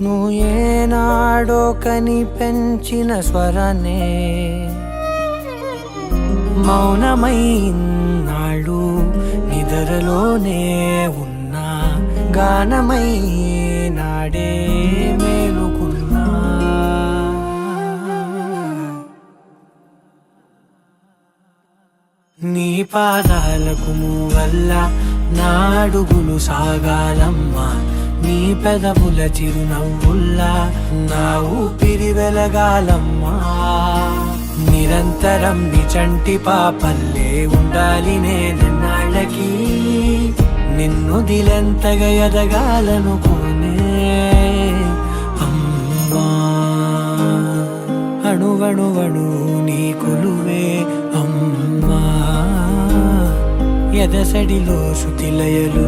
నువ్వు ఏనాడో కని పెంచిన స్వరాన్నే మౌనమైనాడు నిద్రలోనే ఉన్నా గానమై నాడే మేలుకున్నా. నీ పాదాలకు వల్ల నా అడుగులు సాగాలమ్మా, నీ పెదవుల చిరునవ్వుల్లా నా ఊపిరి వెలగాలమ్మా. నిరంతరం నీ చంటి పాపల్లే ఉండాలి నేనన్నాళ్ళకి, నిన్ను దిలెంతగా ఎదగాలనుకోనే అమ్మా. అణువణువణు నీ కొలువే అమ్మా, ఎదసడిలో శృతిలయలు